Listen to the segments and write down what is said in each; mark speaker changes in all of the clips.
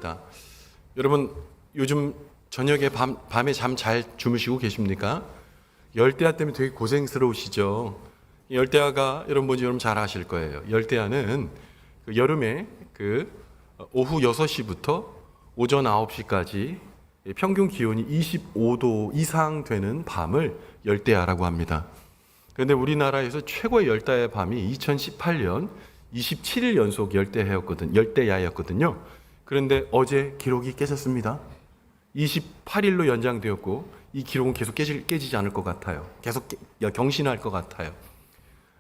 Speaker 1: 기도합니다. 여러분 요즘 저녁에 밤에 잠 잘 주무시고 계십니까? 열대야 때문에 되게 고생스러우시죠? 열대야가 여러분 뭔지 여러분 잘 아실 거예요. 열대야는 여름에 오후 6시부터 오전 9시까지 평균 기온이 25도 이상 되는 밤을 열대야라고 합니다. 그런데 우리나라에서 최고의 열대야의 밤이 2018년 27일 연속 열대야였거든요. 그런데 어제 기록이 깨졌습니다. 28일로 연장되었고 이 기록은 계속 깨지지 않을 것 같아요. 계속 경신할 것 같아요.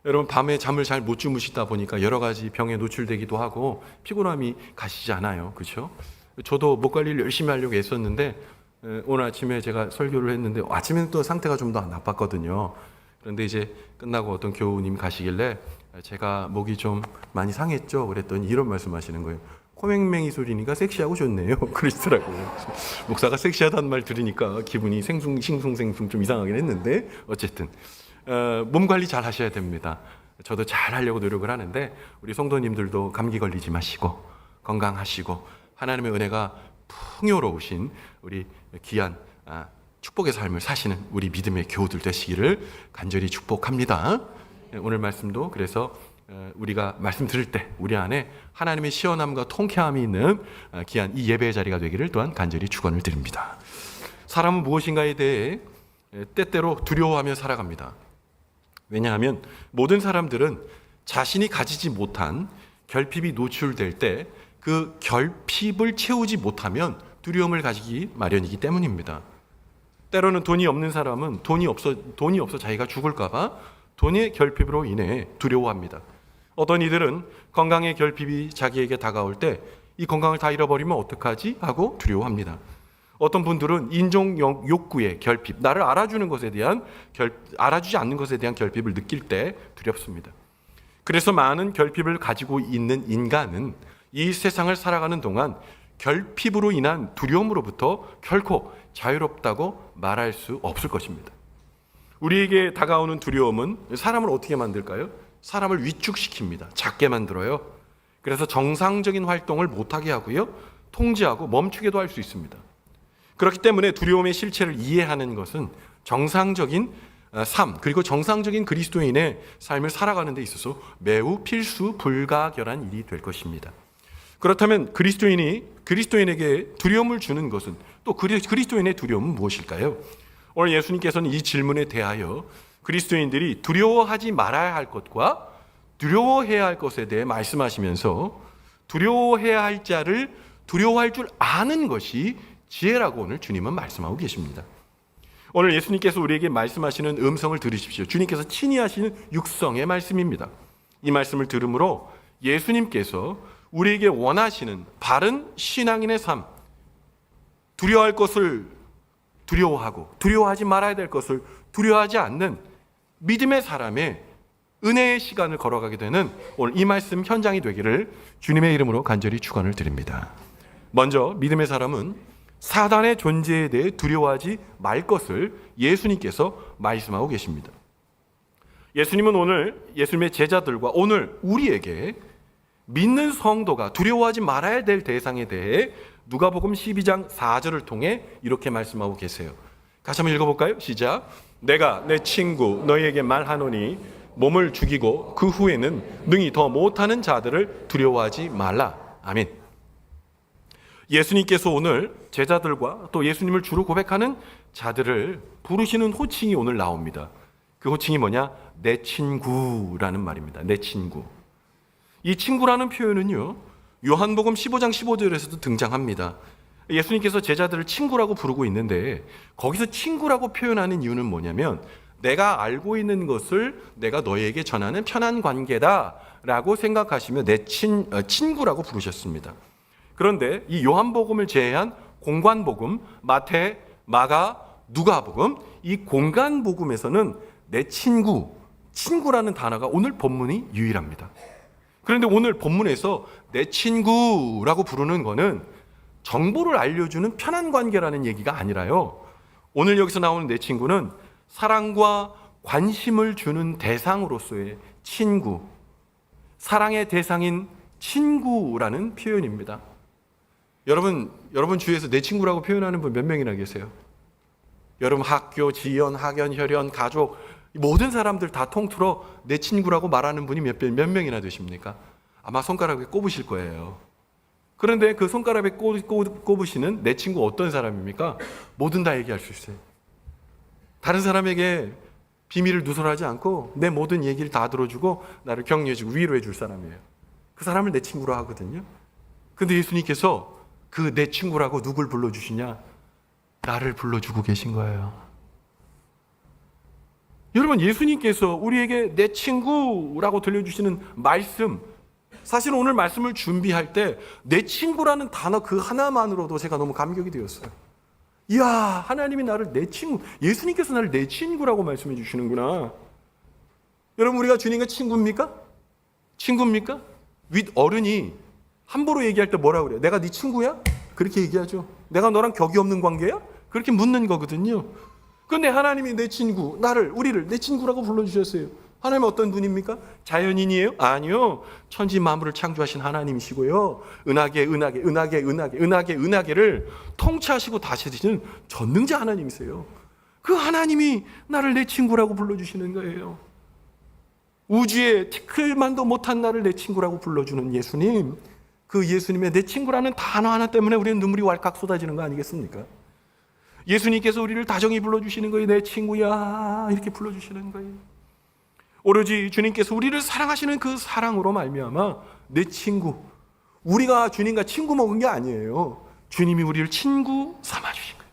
Speaker 1: 여러분 밤에 잠을 잘 못 주무시다 보니까 여러 가지 병에 노출되기도 하고 피곤함이 가시지 않아요. 그렇죠? 저도 목 관리를 열심히 하려고 애썼는데 오늘 아침에 제가 설교를 했는데 아침에는 또 상태가 좀 더 나빴거든요. 그런데 이제 끝나고 어떤 교우님 가시길래 제가 목이 좀 많이 상했죠. 그랬더니 이런 말씀하시는 거예요. 코맹맹이 소리니까 섹시하고 좋네요. 그러시더라고요. 목사가 섹시하다는 말 들으니까 기분이 싱숭생숭 좀 이상하긴 했는데 어쨌든 몸 관리 잘 하셔야 됩니다. 저도 잘 하려고 노력을 하는데 우리 성도님들도 감기 걸리지 마시고 건강하시고 하나님의 은혜가 풍요로우신 우리 귀한 축복의 삶을 사시는 우리 믿음의 교우들 되시기를 간절히 축복합니다. 오늘 말씀도 그래서 우리가 말씀 들을 때 우리 안에 하나님의 시원함과 통쾌함이 있는 귀한 이 예배의 자리가 되기를 또한 간절히 축원을 드립니다. 사람은 무엇인가에 대해 때때로 두려워하며 살아갑니다. 왜냐하면 모든 사람들은 자신이 가지지 못한 결핍이 노출될 때 그 결핍을 채우지 못하면 두려움을 가지기 마련이기 때문입니다. 때로는 돈이 없는 사람은 돈이 없어 자기가 죽을까봐 돈의 결핍으로 인해 두려워합니다. 어떤 이들은 건강의 결핍이 자기에게 다가올 때 이 건강을 다 잃어버리면 어떡하지? 하고 두려워합니다. 어떤 분들은 인종 욕구의 결핍, 나를 알아주는 것에 대한 알아주지 않는 것에 대한 결핍을 느낄 때 두렵습니다. 그래서 많은 결핍을 가지고 있는 인간은 이 세상을 살아가는 동안 결핍으로 인한 두려움으로부터 결코 자유롭다고 말할 수 없을 것입니다. 우리에게 다가오는 두려움은 사람을 어떻게 만들까요? 사람을 위축시킵니다. 작게 만들어요. 그래서 정상적인 활동을 못하게 하고요. 통제하고 멈추게도 할 수 있습니다. 그렇기 때문에 두려움의 실체를 이해하는 것은 정상적인 삶, 그리고 정상적인 그리스도인의 삶을 살아가는 데 있어서 매우 필수 불가결한 일이 될 것입니다. 그렇다면 그리스도인에게 두려움을 주는 것은 또 그리스도인의 두려움은 무엇일까요? 오늘 예수님께서는 이 질문에 대하여 그리스도인들이 두려워하지 말아야 할 것과 두려워해야 할 것에 대해 말씀하시면서 두려워해야 할 자를 두려워할 줄 아는 것이 지혜라고 오늘 주님은 말씀하고 계십니다. 오늘 예수님께서 우리에게 말씀하시는 음성을 들으십시오. 주님께서 친히 하시는 육성의 말씀입니다. 이 말씀을 들으므로 예수님께서 우리에게 원하시는 바른 신앙인의 삶, 두려워할 것을 두려워하고 두려워하지 말아야 될 것을 두려워하지 않는 믿음의 사람의 은혜의 시간을 걸어가게 되는 오늘 이 말씀 현장이 되기를 주님의 이름으로 간절히 축원을 드립니다. 먼저 믿음의 사람은 사단의 존재에 대해 두려워하지 말 것을 예수님께서 말씀하고 계십니다. 예수님은 오늘 예수님의 제자들과 오늘 우리에게 믿는 성도가 두려워하지 말아야 될 대상에 대해 누가복음 12장 4절을 통해 이렇게 말씀하고 계세요. 같이 한번 읽어볼까요? 시작. 내가 내 친구 너희에게 말하노니 몸을 죽이고 그 후에는 능히 더 못하는 자들을 두려워하지 말라. 아멘. 예수님께서 오늘 제자들과 또 예수님을 주로 고백하는 자들을 부르시는 호칭이 오늘 나옵니다. 그 호칭이 뭐냐? 내 친구라는 말입니다. 내 친구. 이 친구라는 표현은요, 요한복음 15장 15절에서도 등장합니다. 예수님께서 제자들을 친구라고 부르고 있는데 거기서 친구라고 표현하는 이유는 뭐냐면 내가 알고 있는 것을 내가 너에게 전하는 편한 관계다라고 생각하시며 내 친구라고 부르셨습니다. 그런데 이 요한복음을 제외한 공관복음, 마태, 마가, 누가복음 이 공관복음에서는 내 친구라는 단어가 오늘 본문이 유일합니다. 그런데 오늘 본문에서 내 친구라고 부르는 거는 정보를 알려주는 편한 관계라는 얘기가 아니라요. 오늘 여기서 나오는 내 친구는 사랑과 관심을 주는 대상으로서의 친구, 사랑의 대상인 친구라는 표현입니다. 여러분 주위에서 내 친구라고 표현하는 분 몇 명이나 계세요? 여러분 학교, 지연, 학연, 혈연, 가족 모든 사람들 다 통틀어 내 친구라고 말하는 분이 몇 명이나 되십니까? 아마 손가락에 꼽으실 거예요. 그런데 그 손가락에 꼽으시는 내 친구 어떤 사람입니까? 뭐든 다 얘기할 수 있어요. 다른 사람에게 비밀을 누설하지 않고 내 모든 얘기를 다 들어주고 나를 격려해주고 위로해 줄 사람이에요. 그 사람을 내 친구로 하거든요. 근데 예수님께서 그 내 친구라고 누굴 불러주시냐? 나를 불러주고 계신 거예요. 여러분, 예수님께서 우리에게 내 친구라고 들려주시는 말씀, 사실 오늘 말씀을 준비할 때 내 친구라는 단어 그 하나만으로도 제가 너무 감격이 되었어요. 이야, 하나님이 나를 내 친구, 예수님께서 나를 내 친구라고 말씀해 주시는구나. 여러분, 우리가 주님과 친구입니까? 친구입니까? 윗 어른이 함부로 얘기할 때 뭐라고 그래요? 내가 네 친구야? 그렇게 얘기하죠. 내가 너랑 격이 없는 관계야? 그렇게 묻는 거거든요. 그런데 하나님이 내 친구, 우리를 내 친구라고 불러주셨어요. 하나님은 어떤 분입니까? 자연인이에요? 아니요. 천지 만물을 창조하신 하나님이시고요. 은하계를 통치하시고 다스리시는 전능자 하나님이세요. 그 하나님이 나를 내 친구라고 불러주시는 거예요. 우주에 티끌만도 못한 나를 내 친구라고 불러주는 예수님, 그 예수님의 내 친구라는 단어 하나 때문에 우리는 눈물이 왈칵 쏟아지는 거 아니겠습니까? 예수님께서 우리를 다정히 불러주시는 거예요. 내 친구야, 이렇게 불러주시는 거예요. 오로지 주님께서 우리를 사랑하시는 그 사랑으로 말미암아 내 친구, 우리가 주님과 친구 먹은 게 아니에요. 주님이 우리를 친구 삼아주신 거예요.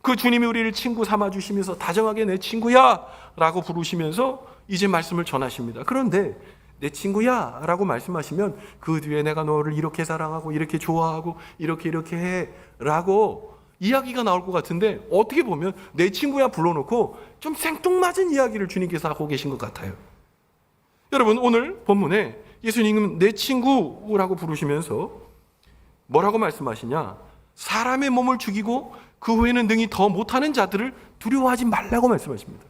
Speaker 1: 그 주님이 우리를 친구 삼아주시면서 다정하게 내 친구야 라고 부르시면서 이제 말씀을 전하십니다. 그런데 내 친구야 라고 말씀하시면 그 뒤에 내가 너를 이렇게 사랑하고 이렇게 좋아하고 이렇게 해 라고 이야기가 나올 것 같은데, 어떻게 보면 내 친구야 불러놓고 좀 생뚱맞은 이야기를 주님께서 하고 계신 것 같아요. 여러분, 오늘 본문에 예수님은 내 친구라고 부르시면서 뭐라고 말씀하시냐? 사람의 몸을 죽이고 그 후에는 능히 더 못하는 자들을 두려워하지 말라고 말씀하십니다.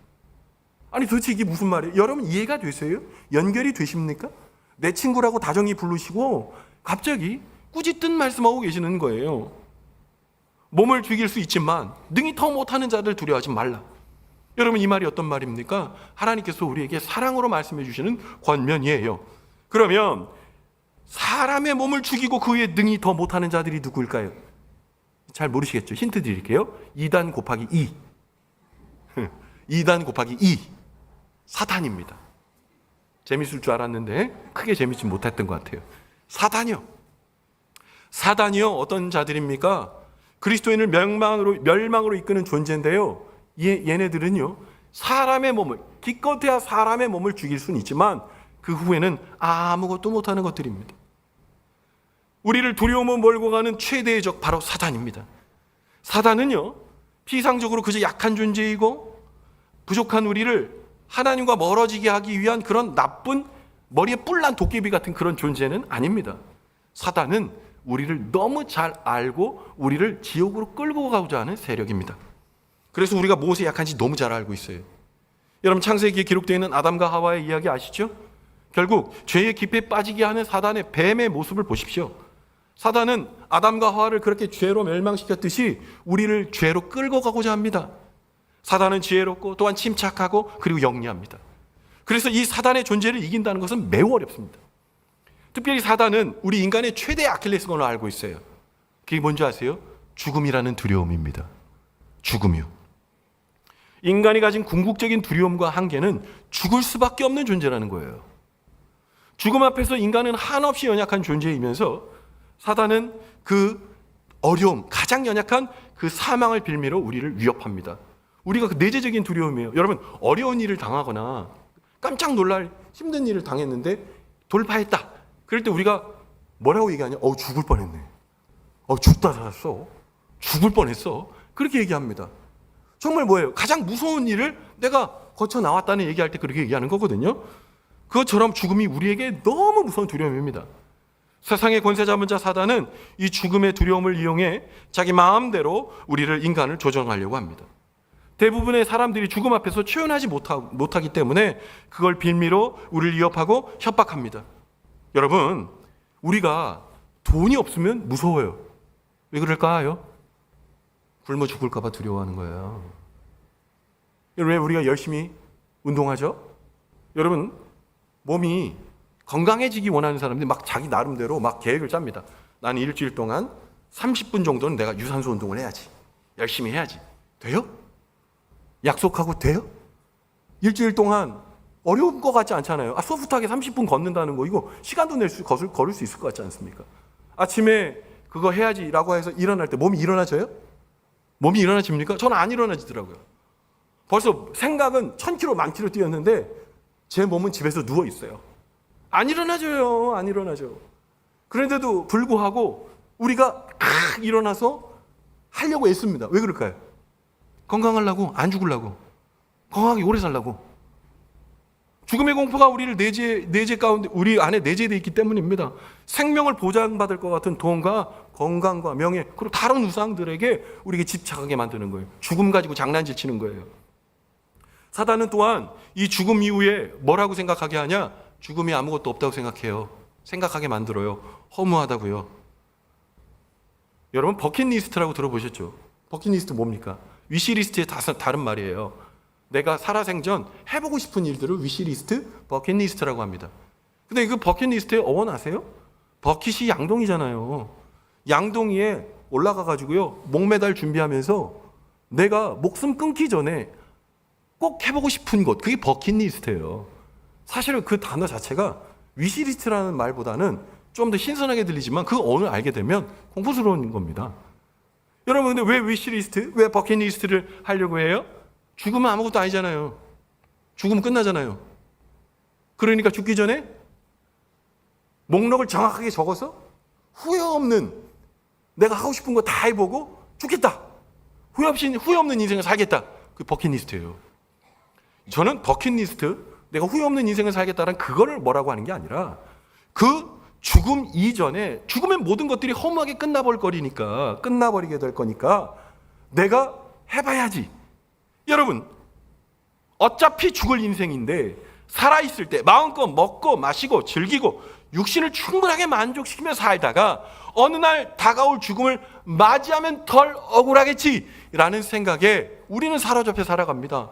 Speaker 1: 아니, 도대체 이게 무슨 말이에요? 여러분, 이해가 되세요? 연결이 되십니까? 내 친구라고 다정히 부르시고 갑자기 꾸짖듯 말씀하고 계시는 거예요. 몸을 죽일 수 있지만 능히 더 못하는 자들 두려워하지 말라. 여러분, 이 말이 어떤 말입니까? 하나님께서 우리에게 사랑으로 말씀해 주시는 권면이에요. 그러면 사람의 몸을 죽이고 그 위에 능히 더 못하는 자들이 누구일까요? 잘 모르시겠죠? 힌트 드릴게요. 2단 곱하기 2. 2단 곱하기 2. 사탄입니다. 재밌을 줄 알았는데 크게 재밌지 못했던 것 같아요. 사단이요. 어떤 자들입니까? 그리스도인을 멸망으로 이끄는 존재인데요. 얘네들은요, 사람의 몸을, 기껏해야 사람의 몸을 죽일 수는 있지만 그 후에는 아무것도 못하는 것들입니다. 우리를 두려움을 몰고 가는 최대의 적, 바로 사단입니다. 사단은요, 피상적으로 그저 약한 존재이고 부족한 우리를 하나님과 멀어지게 하기 위한 그런 나쁜, 머리에 뿔난 도깨비 같은 그런 존재는 아닙니다. 사단은 우리를 너무 잘 알고 우리를 지옥으로 끌고 가고자 하는 세력입니다. 그래서 우리가 무엇에 약한지 너무 잘 알고 있어요. 여러분, 창세기에 기록되어 있는 아담과 하와의 이야기 아시죠? 결국 죄의 깊이에 빠지게 하는 사단의 뱀의 모습을 보십시오. 사단은 아담과 하와를 그렇게 죄로 멸망시켰듯이 우리를 죄로 끌고 가고자 합니다. 사단은 지혜롭고 또한 침착하고 그리고 영리합니다. 그래서 이 사단의 존재를 이긴다는 것은 매우 어렵습니다. 특별히 사단은 우리 인간의 최대 아킬레스건을 알고 있어요. 그게 뭔지 아세요? 죽음이라는 두려움입니다. 죽음이요. 인간이 가진 궁극적인 두려움과 한계는 죽을 수밖에 없는 존재라는 거예요. 죽음 앞에서 인간은 한없이 연약한 존재이면서 사단은 그 어려움, 가장 연약한 그 사망을 빌미로 우리를 위협합니다. 우리가 그 내재적인 두려움이에요. 여러분, 어려운 일을 당하거나 깜짝 놀랄 힘든 일을 당했는데 돌파했다. 그럴 때 우리가 뭐라고 얘기하냐? 죽을 뻔했네. 죽다 살았어. 죽을 뻔했어. 그렇게 얘기합니다. 정말 뭐예요? 가장 무서운 일을 내가 거쳐 나왔다는 얘기할 때 그렇게 얘기하는 거거든요. 그것처럼 죽음이 우리에게 너무 무서운 두려움입니다. 세상의 권세 잡은 자 사단은 이 죽음의 두려움을 이용해 자기 마음대로 우리를, 인간을 조정하려고 합니다. 대부분의 사람들이 죽음 앞에서 초연하지 못하기 때문에 그걸 빌미로 우리를 위협하고 협박합니다. 여러분, 우리가 돈이 없으면 무서워요. 왜 그럴까요? 굶어 죽을까 봐 두려워하는 거예요. 왜 우리가 열심히 운동하죠? 여러분, 몸이 건강해지기 원하는 사람들이 막 자기 나름대로 막 계획을 짭니다. 나는 일주일 동안 30분 정도는 내가 유산소 운동을 해야지. 열심히 해야지. 돼요? 약속하고 돼요? 일주일 동안 어려운 것 같지 않잖아요. 소프트하게 30분 걷는다는 거, 이거 시간도 걸을 수 있을 것 같지 않습니까? 아침에 그거 해야지라고 해서 일어날 때 몸이 일어나져요? 몸이 일어나집니까? 저는 안 일어나지더라고요. 벌써 생각은 1000km, 10,000km 뛰었는데 제 몸은 집에서 누워 있어요. 안 일어나져요. 안 일어나죠. 그런데도 불구하고 우리가 일어나서 하려고 애씁니다. 왜 그럴까요? 건강하려고, 안 죽으려고, 건강하게 오래 살려고. 죽음의 공포가 우리를 내재 가운데, 우리 안에 내재되어 있기 때문입니다. 생명을 보장받을 것 같은 돈과 건강과 명예, 그리고 다른 우상들에게 우리에게 집착하게 만드는 거예요. 죽음 가지고 장난질 치는 거예요. 사단은 또한 이 죽음 이후에 뭐라고 생각하게 하냐? 죽음이 아무것도 없다고 생각해요. 생각하게 만들어요. 허무하다고요. 여러분, 버킷리스트라고 들어보셨죠? 버킷리스트 뭡니까? 위시리스트의 다른 말이에요. 내가 살아생전 해보고 싶은 일들을 위시리스트, 버킷리스트라고 합니다. 근데 그 버킷리스트의 어원 아세요? 버킷이 양동이잖아요. 양동이에 올라가가지고요, 목매달 준비하면서 내가 목숨 끊기 전에 꼭 해보고 싶은 것, 그게 버킷리스트예요. 사실은 그 단어 자체가 위시리스트라는 말보다는 좀 더 신선하게 들리지만 그 언어를 알게 되면 공포스러운 겁니다. 여러분, 근데 왜 위시리스트, 왜 버킷리스트를 하려고 해요? 죽으면 아무것도 아니잖아요. 죽으면 끝나잖아요. 그러니까 죽기 전에 목록을 정확하게 적어서 후회 없는, 내가 하고 싶은 거 다 해보고 죽겠다. 후회 없는 인생을 살겠다. 그 버킷리스트예요. 저는 버킷리스트, 내가 후회 없는 인생을 살겠다는 그거를 뭐라고 하는 게 아니라 그 죽음 이전에, 죽으면 모든 것들이 허무하게 끝나버리게 될 거니까 내가 해봐야지. 여러분, 어차피 죽을 인생인데 살아있을 때 마음껏 먹고 마시고 즐기고 육신을 충분하게 만족시키며 살다가 어느 날 다가올 죽음을 맞이하면 덜 억울하겠지라는 생각에 우리는 사로잡혀 살아갑니다.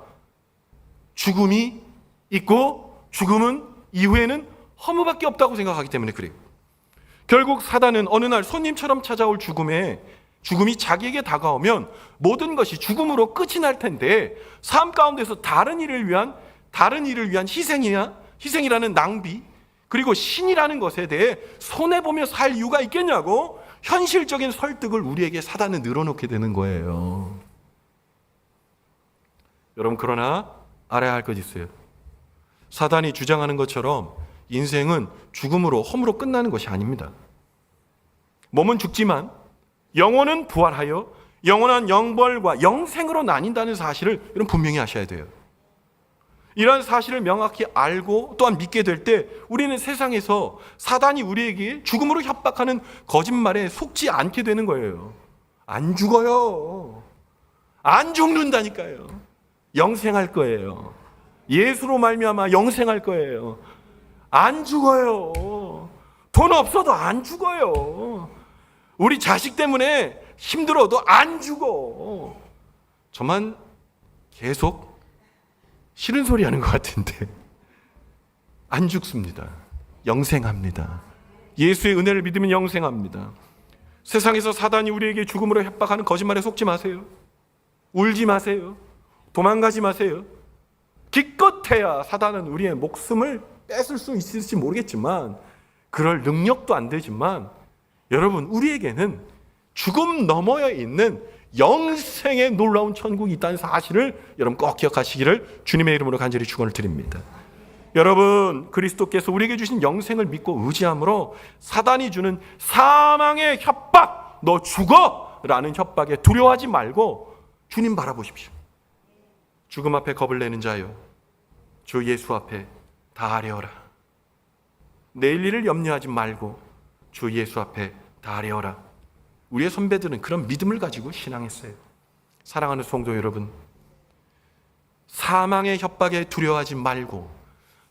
Speaker 1: 죽음이 있고 죽음은 이후에는 허무밖에 없다고 생각하기 때문에 그래요. 결국 사단은 어느 날 손님처럼 찾아올 죽음이 자기에게 다가오면 모든 것이 죽음으로 끝이 날 텐데 삶 가운데서 다른 일을 위한 희생이라는 낭비, 그리고 신이라는 것에 대해 손해보며 살 이유가 있겠냐고 현실적인 설득을 우리에게 사단은 늘어놓게 되는 거예요. 여러분, 그러나 알아야 할 것이 있어요. 사단이 주장하는 것처럼 인생은 죽음으로, 허무로 끝나는 것이 아닙니다. 몸은 죽지만 영혼은 부활하여 영원한 영벌과 영생으로 나뉜다는 사실을 여러분 분명히 아셔야 돼요. 이러한 사실을 명확히 알고 또한 믿게 될 때 우리는 세상에서 사단이 우리에게 죽음으로 협박하는 거짓말에 속지 않게 되는 거예요. 안 죽어요. 안 죽는다니까요. 영생할 거예요. 예수로 말미암아 영생할 거예요. 안 죽어요. 돈 없어도 안 죽어요. 우리 자식 때문에 힘들어도 안 죽어. 저만 계속 싫은 소리 하는 것 같은데 안 죽습니다. 영생합니다. 예수의 은혜를 믿으면 영생합니다. 세상에서 사단이 우리에게 죽음으로 협박하는 거짓말에 속지 마세요. 울지 마세요. 도망가지 마세요. 기껏해야 사단은 우리의 목숨을 뺏을 수 있을지 모르겠지만, 그럴 능력도 안 되지만, 여러분, 우리에게는 죽음 너머에 있는 영생의 놀라운 천국이 있다는 사실을 여러분 꼭 기억하시기를 주님의 이름으로 간절히 축원을 드립니다. 여러분, 그리스도께서 우리에게 주신 영생을 믿고 의지함으로 사단이 주는 사망의 협박, 너 죽어! 라는 협박에 두려워하지 말고 주님 바라보십시오. 죽음 앞에 겁을 내는 자여, 주 예수 앞에 다 아뢰어라. 내일 일을 염려하지 말고 주 예수 앞에 다 아뢰어라. 우리의 선배들은 그런 믿음을 가지고 신앙했어요. 사랑하는 성도 여러분, 사망의 협박에 두려워하지 말고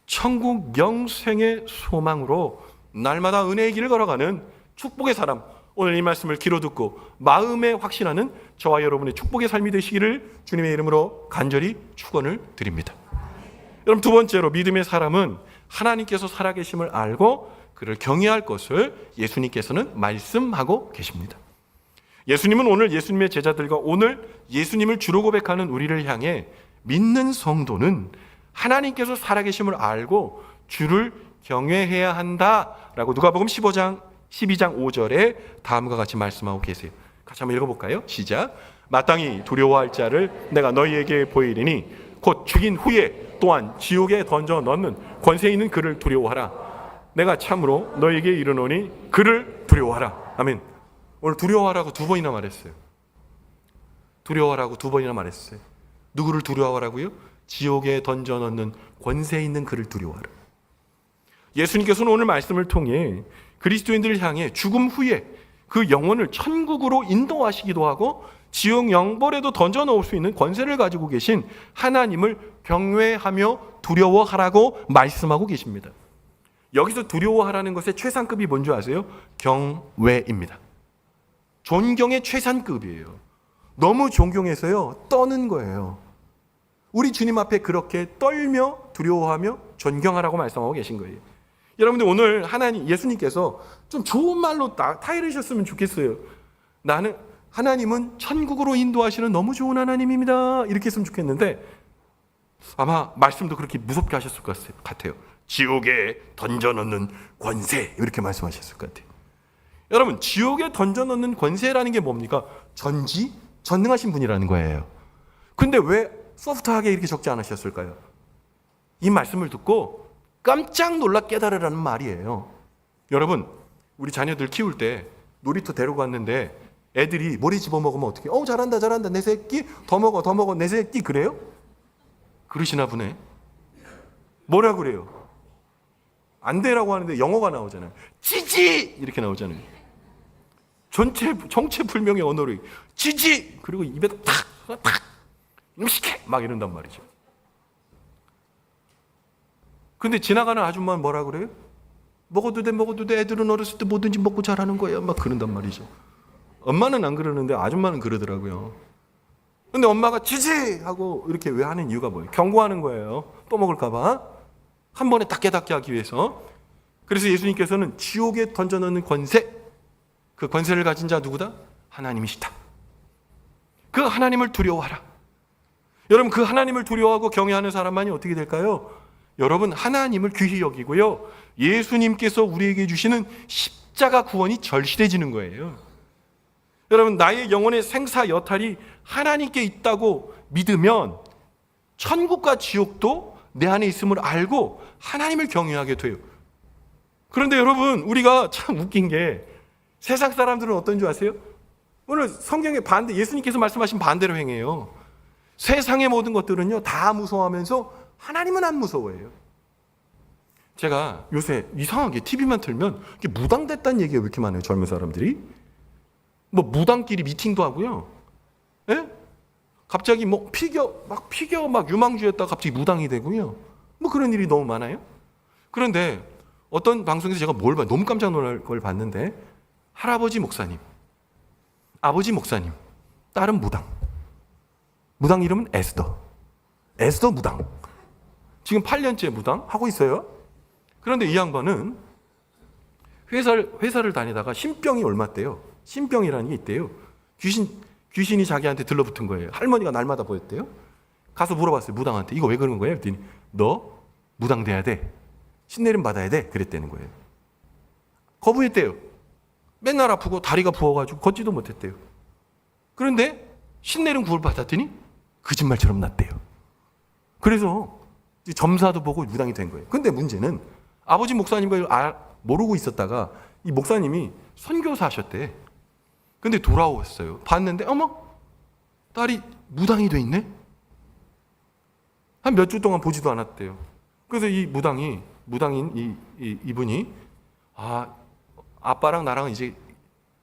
Speaker 1: 천국 영생의 소망으로 날마다 은혜의 길을 걸어가는 축복의 사람, 오늘 이 말씀을 귀로 듣고 마음에 확신하는 저와 여러분의 축복의 삶이 되시기를 주님의 이름으로 간절히 축원을 드립니다. 여러분, 두 번째로 믿음의 사람은 하나님께서 살아계심을 알고 그를 경외할 것을 예수님께서는 말씀하고 계십니다. 예수님은 오늘 예수님의 제자들과 오늘 예수님을 주로 고백하는 우리를 향해 믿는 성도는 하나님께서 살아계심을 알고 주를 경외해야 한다라고 누가복음 12장 5절에 다음과 같이 말씀하고 계세요. 같이 한번 읽어볼까요? 시작. 마땅히 두려워할 자를 내가 너희에게 보이리니 곧 죽인 후에 또한 지옥에 던져 넣는 권세 있는 그를 두려워하라. 내가 참으로 너희에게 이르노니 그를 두려워하라. 아멘. 오늘 두려워하라고 2번이나 말했어요. 두려워하라고 2번이나 말했어요. 누구를 두려워하라고요? 지옥에 던져 넣는 권세 있는 그를 두려워하라. 예수님께서는 오늘 말씀을 통해 그리스도인들을 향해 죽음 후에 그 영혼을 천국으로 인도하시기도 하고 지옥 영벌에도 던져 넣을 수 있는 권세를 가지고 계신 하나님을 경외하며 두려워하라고 말씀하고 계십니다. 여기서 두려워하라는 것의 최상급이 뭔지 아세요? 경외입니다. 존경의 최상급이에요. 너무 존경해서요 떠는 거예요. 우리 주님 앞에 그렇게 떨며 두려워하며 존경하라고 말씀하고 계신 거예요. 여러분들, 오늘 예수님께서 좀 좋은 말로 타이르셨으면 좋겠어요. 하나님은 천국으로 인도하시는 너무 좋은 하나님입니다, 이렇게 했으면 좋겠는데 아마 말씀도 그렇게 무섭게 하셨을 것 같아요. 지옥에 던져넣는 권세, 이렇게 말씀하셨을 것 같아요. 여러분, 지옥에 던져넣는 권세라는 게 뭡니까? 전능하신 분이라는 거예요. 근데 왜 소프트하게 이렇게 적지 않으셨을까요? 이 말씀을 듣고 깜짝 놀라 깨달으라는 말이에요. 여러분, 우리 자녀들 키울 때 놀이터 데리고 갔는데 애들이 모래 집어먹으면 어떻게? 잘한다 내 새끼, 더 먹어 내 새끼, 그래요? 그러시나 보네. 뭐라 그래요? 안 되라고 하는데 영어가 나오잖아요. 지지! 이렇게 나오잖아요. 정체불명의 언어로 지지! 그리고 입에다 탁 음식해! 막 이런단 말이죠. 근데 지나가는 아줌마는 뭐라 그래요? 먹어도 돼. 애들은 어렸을 때 뭐든지 먹고 자라는 거야. 막 그런단 말이죠. 엄마는 안 그러는데 아줌마는 그러더라고요. 근데 엄마가 지지! 하고 이렇게 왜 하는 이유가 뭐예요? 경고하는 거예요. 또 먹을까 봐. 한 번에 딱 깨닫게 하기 위해서. 그래서 예수님께서는 지옥에 던져넣는 권세, 그 권세를 가진 자 누구다? 하나님이시다. 그 하나님을 두려워하라. 여러분, 그 하나님을 두려워하고 경외하는 사람만이 어떻게 될까요? 여러분, 하나님을 귀히 여기고요, 예수님께서 우리에게 주시는 십자가 구원이 절실해지는 거예요. 여러분, 나의 영혼의 생사 여탈이 하나님께 있다고 믿으면 천국과 지옥도 내 안에 있음을 알고 하나님을 경외하게 돼요. 그런데 여러분, 우리가 참 웃긴 게 세상 사람들은 어떤 줄 아세요? 오늘 성경의 반대, 예수님께서 말씀하신 반대로 행해요. 세상의 모든 것들은요 다 무서워하면서 하나님은 안 무서워해요. 제가 요새 이상하게 TV만 틀면 무당됐다는 얘기가 왜 이렇게 많아요? 젊은 사람들이 뭐 무당끼리 미팅도 하고요. 예? 갑자기 뭐 피겨 막 유망주였다가 갑자기 무당이 되고요. 뭐 그런 일이 너무 많아요. 그런데 어떤 방송에서 제가 너무 깜짝 놀랄 걸 봤는데, 할아버지 목사님, 아버지 목사님, 딸은 무당 이름은 에스더 무당. 지금 8년째 무당 하고 있어요. 그런데 이 양반은 회사를 다니다가 신병이 옮았대요. 신병이라는 게 있대요. 귀신이 자기한테 들러붙은 거예요. 할머니가 날마다 보였대요. 가서 물어봤어요, 무당한테. 이거 왜 그러는 거예요? 그랬더니 너 무당 돼야 돼. 신내림 받아야 돼. 그랬다는 거예요. 거부했대요. 맨날 아프고 다리가 부어가지고 걷지도 못했대요. 그런데 신내림 구을 받았더니 거짓말처럼 났대요. 그래서 점사도 보고 무당이 된 거예요. 근데 문제는 아버지 목사님과 모르고 있었다가 이 목사님이 선교사 하셨대. 근데 돌아오셨어요. 봤는데 어머, 딸이 무당이 돼 있네. 한 몇 주 동안 보지도 않았대요. 그래서 이 무당인 이분이 아빠랑 나랑은 이제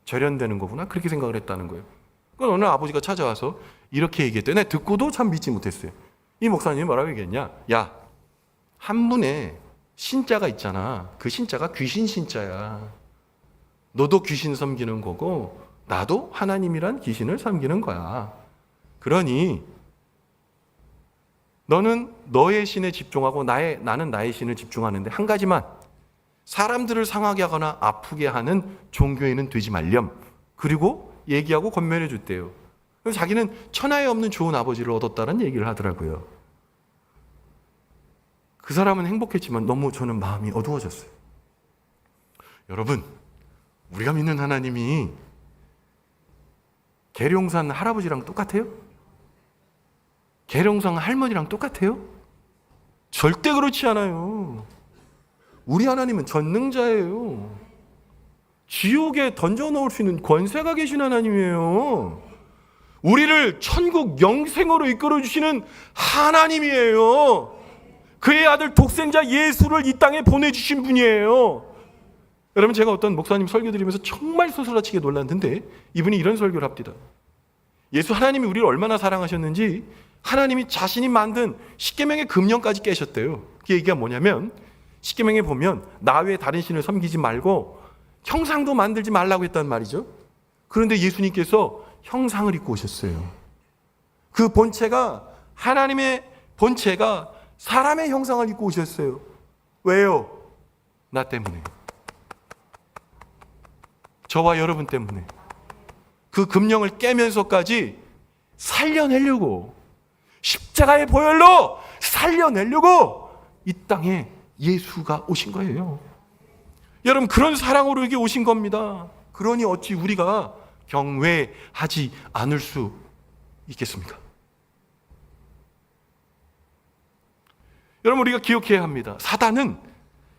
Speaker 1: 절연되는 거구나, 그렇게 생각을 했다는 거예요. 그래서 어느 아버지가 찾아와서 이렇게 얘기했대요. 내가 듣고도 참 믿지 못했어요. 이 목사님이 뭐라고 얘기했냐? 야, 한문에 신자가 있잖아. 그 신자가 귀신 신자야. 너도 귀신 섬기는 거고 나도 하나님이란 귀신을 섬기는 거야. 그러니 너는 너의 신에 집중하고 나는 나의 신을 집중하는데 한 가지만, 사람들을 상하게 하거나 아프게 하는 종교인은 되지 말렴. 그리고 얘기하고 권면해 줬대요. 그래서 자기는 천하에 없는 좋은 아버지를 얻었다는 얘기를 하더라고요. 그 사람은 행복했지만 너무 저는 마음이 어두워졌어요. 여러분, 우리가 믿는 하나님이 계룡산 할아버지랑 똑같아요? 계룡산 할머니랑 똑같아요? 절대 그렇지 않아요. 우리 하나님은 전능자예요. 지옥에 던져놓을 수 있는 권세가 계신 하나님이에요. 우리를 천국 영생으로 이끌어주시는 하나님이에요. 그의 아들 독생자 예수를 이 땅에 보내주신 분이에요. 여러분, 제가 어떤 목사님 설교 드리면서 정말 소스라치게 놀랐는데 이분이 이런 설교를 합니다. 예수 하나님이 우리를 얼마나 사랑하셨는지 하나님이 자신이 만든 십계명의 금령까지 깨셨대요. 그 얘기가 뭐냐면, 십계명에 보면 나 외에 다른 신을 섬기지 말고 형상도 만들지 말라고 했단 말이죠. 그런데 예수님께서 형상을 입고 오셨어요. 그 본체가, 하나님의 본체가 사람의 형상을 입고 오셨어요. 왜요? 나 때문에. 저와 여러분 때문에. 그 금령을 깨면서까지 살려내려고, 십자가의 보혈로 살려내려고 이 땅에 예수가 오신 거예요. 여러분, 그런 사랑으로 여기 오신 겁니다. 그러니 어찌 우리가 경외하지 않을 수 있겠습니까? 여러분, 우리가 기억해야 합니다. 사단은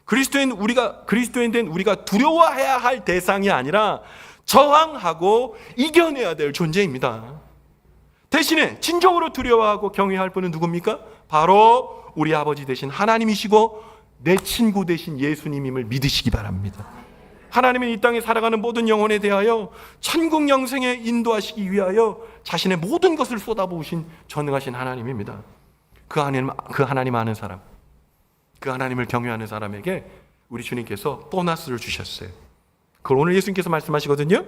Speaker 1: 그리스도인 된 우리가 두려워해야 할 대상이 아니라 저항하고 이겨내야 될 존재입니다. 대신에 진정으로 두려워하고 경외할 분은 누굽니까? 바로 우리 아버지 되신 하나님이시고 내 친구 되신 예수님임을 믿으시기 바랍니다. 하나님은 이 땅에 살아가는 모든 영혼에 대하여 천국 영생에 인도하시기 위하여 자신의 모든 것을 쏟아부으신 전능하신 하나님입니다. 그 하나님 아는 사람, 그 하나님을 경외하는 사람에게 우리 주님께서 보너스를 주셨어요. 그걸 오늘 예수님께서 말씀하시거든요.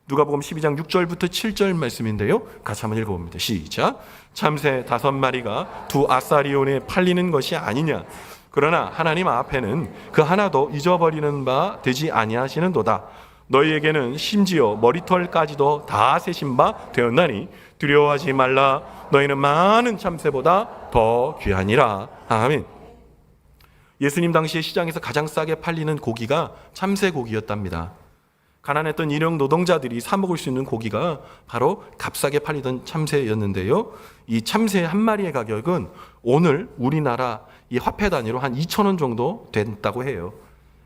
Speaker 1: 누가복음 12장 6절부터 7절 말씀인데요. 같이 한번 읽어봅니다. 시작. 참새 5마리가 2아사리온에 팔리는 것이 아니냐. 그러나 하나님 앞에는 그 하나도 잊어버리는 바 되지 아니하시는도다. 너희에게는 심지어 머리털까지도 다 세신 바 되었나니 두려워하지 말라. 너희는 많은 참새보다 더 귀하니라. 아멘. 예수님 당시에 시장에서 가장 싸게 팔리는 고기가 참새 고기였답니다. 가난했던 일용 노동자들이 사 먹을 수 있는 고기가 바로 값싸게 팔리던 참새였는데요. 이 참새 한 마리의 가격은 오늘 우리나라 이 화폐 단위로 한 2,000원 정도 됐다고 해요.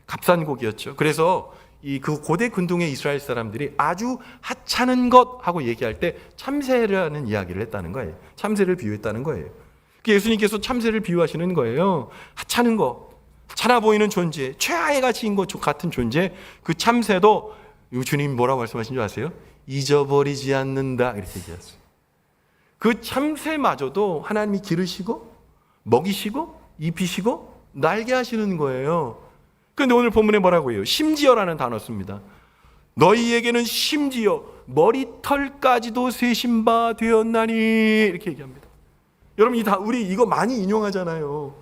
Speaker 1: 값싼 고기였죠. 그래서 그 고대 근동의 이스라엘 사람들이 아주 하찮은 것 하고 얘기할 때 참새라는 이야기를 했다는 거예요. 참새를 비유했다는 거예요. 예수님께서 참새를 비유하시는 거예요. 하찮은 것, 하찮아 보이는 존재, 최하의 가치인 것 같은 존재, 그 참새도 주님 뭐라고 말씀하신 줄 아세요? 잊어버리지 않는다 이렇게 얘기했어요. 그 참새마저도 하나님이 기르시고 먹이시고 입히시고 날게 하시는 거예요. 그런데 오늘 본문에 뭐라고 해요? 심지어라는 단어 씁니다. 너희에게는 심지어 머리털까지도 세신 바 되었나니 이렇게 얘기합니다. 여러분, 우리 이거 많이 인용하잖아요.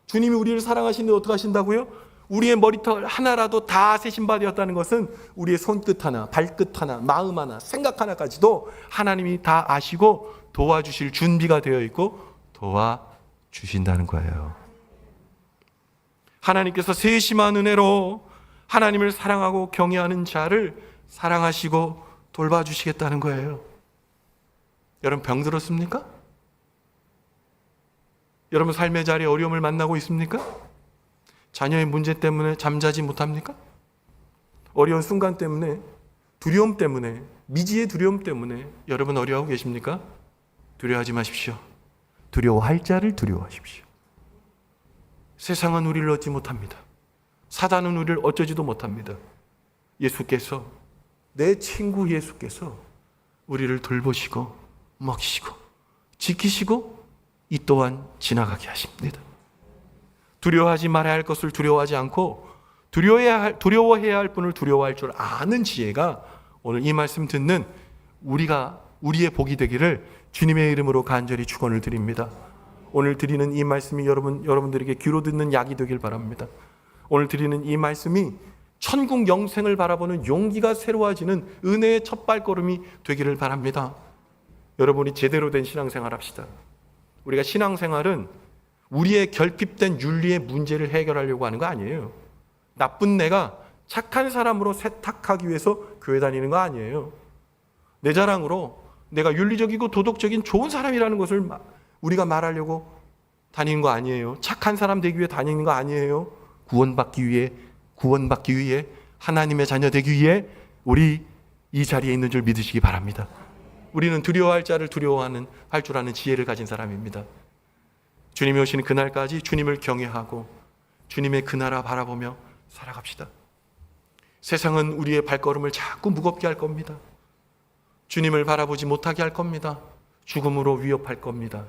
Speaker 1: 주님이 우리를 사랑하시는데 어떻게 하신다고요? 우리의 머리털 하나라도 다 세신 바 되었다는 것은 우리의 손끝 하나, 발끝 하나, 마음 하나, 생각 하나까지도 하나님이 다 아시고 도와주실 준비가 되어 있고 도와주신다는 거예요. 하나님께서 세심한 은혜로 하나님을 사랑하고 경외하는 자를 사랑하시고 돌봐주시겠다는 거예요. 여러분, 병들었습니까? 여러분, 삶의 자리에 어려움을 만나고 있습니까? 자녀의 문제 때문에 잠자지 못합니까? 어려운 순간 때문에, 두려움 때문에, 미지의 두려움 때문에 여러분 어려워하고 계십니까? 두려워하지 마십시오. 두려워할 자를 두려워하십시오. 세상은 우리를 얻지 못합니다. 사단은 우리를 어쩌지도 못합니다. 예수께서, 내 친구 예수께서 우리를 돌보시고 먹이시고 지키시고 이 또한 지나가게 하십니다. 두려워하지 말아야 할 것을 두려워하지 않고 두려워해야 할 분을 두려워할 줄 아는 지혜가 오늘 이 말씀 듣는 우리의 복이 되기를 주님의 이름으로 간절히 축원을 드립니다. 오늘 드리는 이 말씀이 여러분들에게 귀로 듣는 약이 되길 바랍니다. 오늘 드리는 이 말씀이 천국 영생을 바라보는 용기가 새로워지는 은혜의 첫 발걸음이 되기를 바랍니다. 여러분이 제대로 된 신앙생활 합시다. 우리가 신앙생활은 우리의 결핍된 윤리의 문제를 해결하려고 하는 거 아니에요. 나쁜 내가 착한 사람으로 세탁하기 위해서 교회 다니는 거 아니에요. 내 자랑으로 내가 윤리적이고 도덕적인 좋은 사람이라는 것을 우리가 말하려고 다니는 거 아니에요. 착한 사람 되기 위해 다니는 거 아니에요. 구원받기 위해 하나님의 자녀 되기 위해 우리 이 자리에 있는 줄 믿으시기 바랍니다. 우리는 두려워할 자를 할 줄 아는 지혜를 가진 사람입니다. 주님이 오시는 그날까지 주님을 경외하고 주님의 그 나라 바라보며 살아갑시다. 세상은 우리의 발걸음을 자꾸 무겁게 할 겁니다. 주님을 바라보지 못하게 할 겁니다. 죽음으로 위협할 겁니다.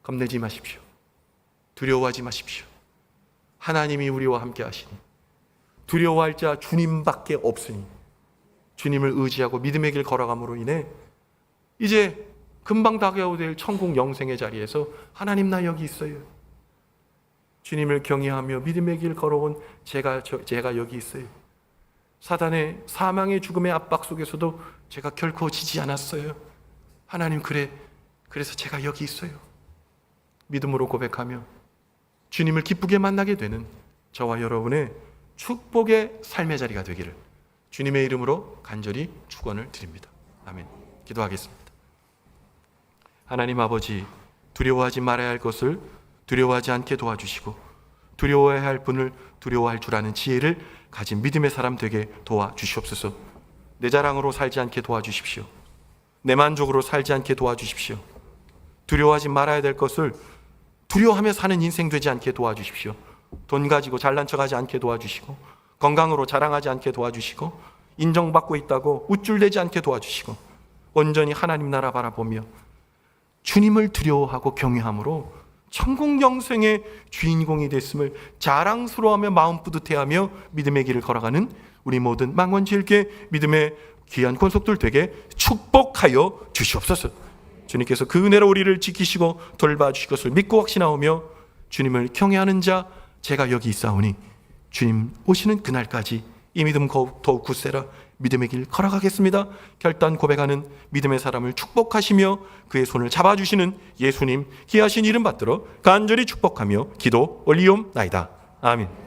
Speaker 1: 겁내지 마십시오. 두려워하지 마십시오. 하나님이 우리와 함께 하시니 두려워할 자 주님밖에 없으니 주님을 의지하고 믿음의 길 걸어감으로 인해 이제 금방 다가오될 천국 영생의 자리에서 하나님 나 여기 있어요. 주님을 경외하며 믿음의 길 걸어온 제가 여기 있어요. 사단의 사망의 죽음의 압박 속에서도 제가 결코 지지 않았어요. 하나님 그래서 제가 여기 있어요. 믿음으로 고백하며 주님을 기쁘게 만나게 되는 저와 여러분의 축복의 삶의 자리가 되기를 주님의 이름으로 간절히 축원을 드립니다. 아멘. 기도하겠습니다. 하나님 아버지, 두려워하지 말아야 할 것을 두려워하지 않게 도와주시고 두려워해야 할 분을 두려워할 줄 아는 지혜를 가진 믿음의 사람 되게 도와주시옵소서. 내 자랑으로 살지 않게 도와주십시오. 내 만족으로 살지 않게 도와주십시오. 두려워하지 말아야 될 것을 두려워하며 사는 인생 되지 않게 도와주십시오. 돈 가지고 잘난 척하지 않게 도와주시고 건강으로 자랑하지 않게 도와주시고 인정받고 있다고 우쭐대지 않게 도와주시고 온전히 하나님 나라 바라보며 주님을 두려워하고 경외함으로 천국 영생의 주인공이 됐음을 자랑스러워하며 마음 뿌듯해하며 믿음의 길을 걸어가는 우리 모든 망원지을게 믿음의 귀한 권속들 되게 축복하여 주시옵소서. 주님께서 그 은혜로 우리를 지키시고 돌봐주실 것을 믿고 확신하오며 주님을 경외하는 자 제가 여기 있사오니 주님 오시는 그날까지 이 믿음 더욱 굳세라 믿음의 길 걸어가겠습니다. 결단 고백하는 믿음의 사람을 축복하시며 그의 손을 잡아주시는 예수님 귀하신 이름 받들어 간절히 축복하며 기도 올리옵나이다. 아멘.